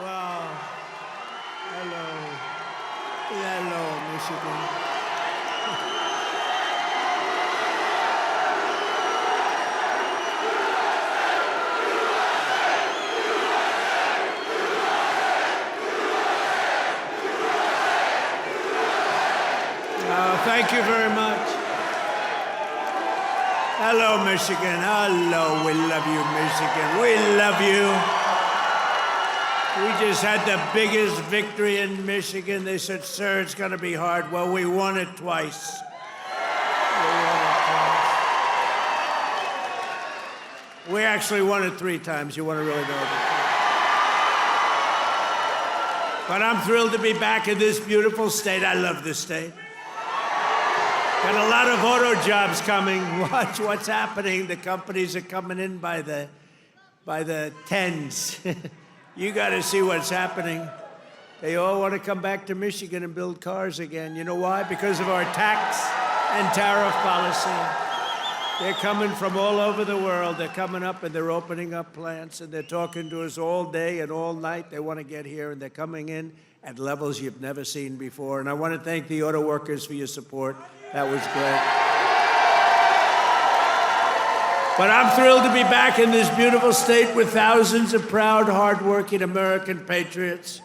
Well, hello. Hello, Michigan. Thank you very much. Hello, Michigan. Hello, we love you, Michigan. We love you. We just had the biggest victory in Michigan. They said, sir, it's going to be hard. Well, we won it twice. We actually won it 3 times. You want to really know that? But I'm thrilled to be back in this beautiful state. I love this state. Got a lot of auto jobs coming. Watch what's happening. The companies are coming in by the tens. You got to see what's happening. They all want to come back to Michigan and build cars again. You know why? Because of our tax and tariff policy. They're coming from all over the world. They're coming up and they're opening up plants and they're talking to us all day and all night. They want to get here and they're coming in at levels you've never seen before. And I want to thank the auto workers for your support. That was great. But I'm thrilled to be back in this beautiful state with thousands of proud, hardworking American patriots.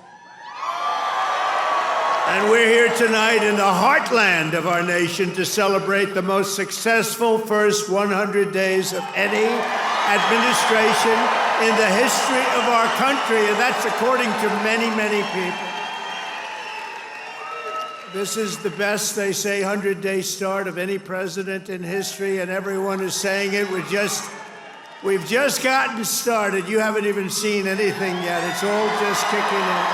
And we're here tonight in the heartland of our nation to celebrate the most successful first 100 days of any administration in the history of our country, and that's according to many, many people. This is the best, they say, 100-day start of any president in history, and everyone is saying it. We've just gotten started. You haven't even seen anything yet. It's all just kicking in.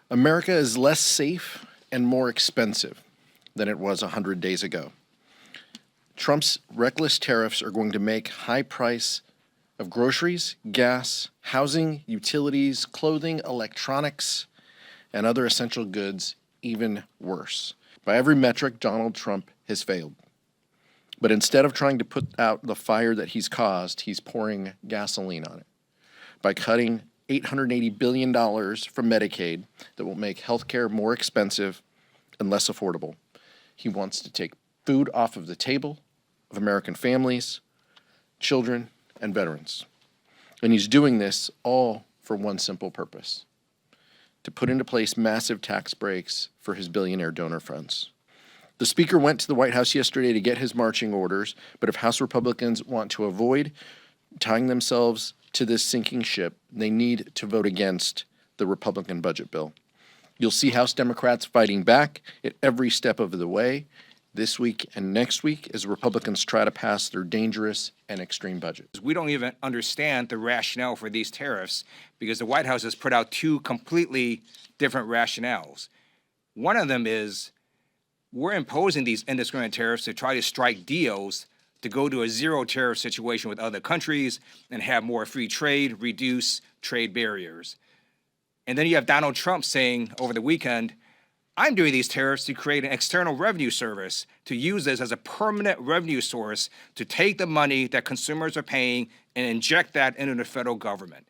America is less safe and more expensive than it was 100 days ago. Trump's reckless tariffs are going to make high price of groceries, gas, housing, utilities, clothing, electronics, and other essential goods even worse. By every metric, Donald Trump has failed. But instead of trying to put out the fire that he's caused, he's pouring gasoline on it by cutting $880 billion from Medicaid that will make healthcare more expensive and less affordable. He wants to take food off of the table of American families, children, and veterans. And he's doing this all for one simple purpose: to put into place massive tax breaks for his billionaire donor friends. The Speaker went to the White House yesterday to get his marching orders, but if House Republicans want to avoid tying themselves to this sinking ship, they need to vote against the Republican budget bill. You'll see House Democrats fighting back at every step of the way this week and next week as Republicans try to pass their dangerous and extreme budget. We don't even understand the rationale for these tariffs because the White House has put out 2 completely different rationales. One of them is we're imposing these indiscriminate tariffs to try to strike deals to go to a zero tariff situation with other countries and have more free trade, reduce trade barriers. And then you have Donald Trump saying over the weekend, I'm doing these tariffs to create an external revenue service, to use this as a permanent revenue source to take the money that consumers are paying and inject that into the federal government.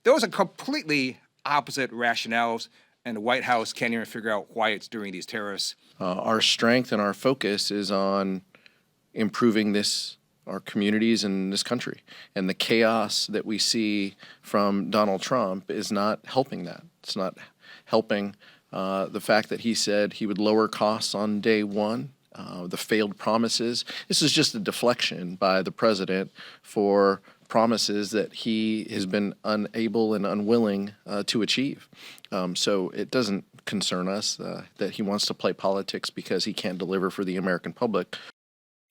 Those are completely opposite rationales, and the White House can't even figure out why it's doing these tariffs. Our strength and our focus is on improving our communities in this country. And the chaos that we see from Donald Trump is not helping that. It's not helping the fact that he said he would lower costs on day one, the failed promises. This is just a deflection by the president for promises that he has been unable and unwilling to achieve. So it doesn't concern us that he wants to play politics because he can't deliver for the American public.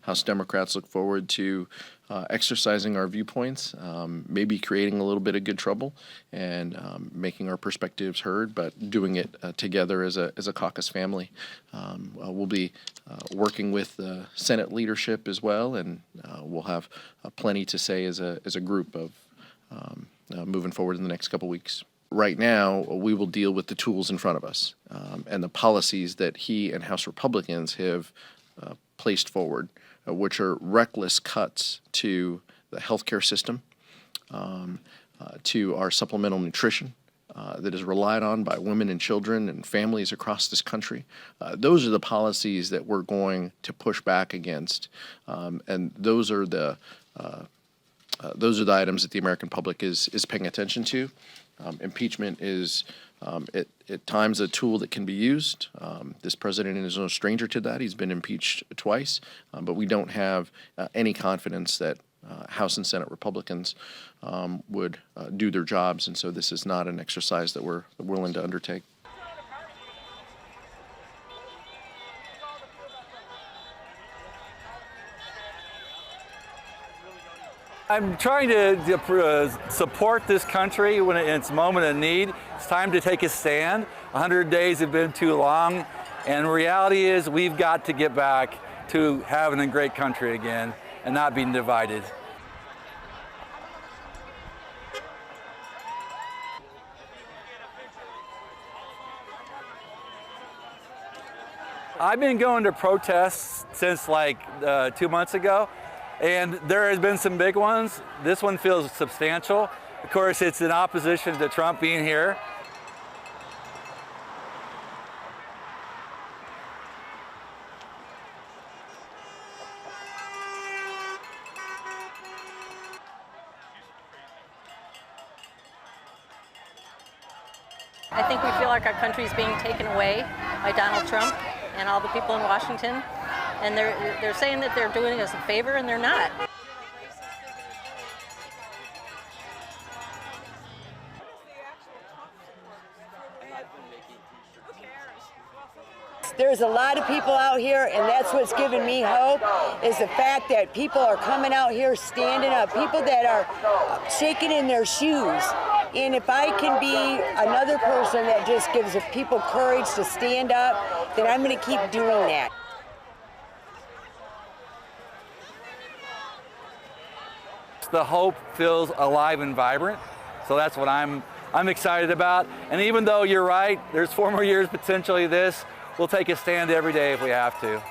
House Democrats look forward to exercising our viewpoints, maybe creating a little bit of good trouble and making our perspectives heard, but doing it together as a caucus family. We'll be working with the Senate leadership as well, and we'll have plenty to say as a group of moving forward in the next couple weeks. Right now, we will deal with the tools in front of us and the policies that he and House Republicans have placed forward, which are reckless cuts to the healthcare system, to our supplemental nutrition that is relied on by women and children and families across this country. Those are the policies that we're going to push back against, and those are the items that the American public is paying attention to. Impeachment is at times a tool that can be used. This president is no stranger to that. He's been impeached twice, but we don't have any confidence that House and Senate Republicans would do their jobs, and so this is not an exercise that we're willing to undertake. I'm trying to support this country when in its moment of need. It's time to take a stand. 100 days have been too long, and the reality is we've got to get back to having a great country again and not being divided. I've been going to protests since like 2 months ago, and there has been some big ones. This one feels substantial. Of course, it's in opposition to Trump being here. I think we feel like our country is being taken away by Donald Trump and all the people in Washington, and they're saying that they're doing us a favor, and they're not. There's a lot of people out here, and that's what's giving me hope, is the fact that people are coming out here standing up, people that are shaking in their shoes. And if I can be another person that just gives people courage to stand up, then I'm going to keep doing that. The hope feels alive and vibrant, so that's what I'm excited about. And even though you're right, there's 4 more years potentially of this, we'll take a stand every day if we have to.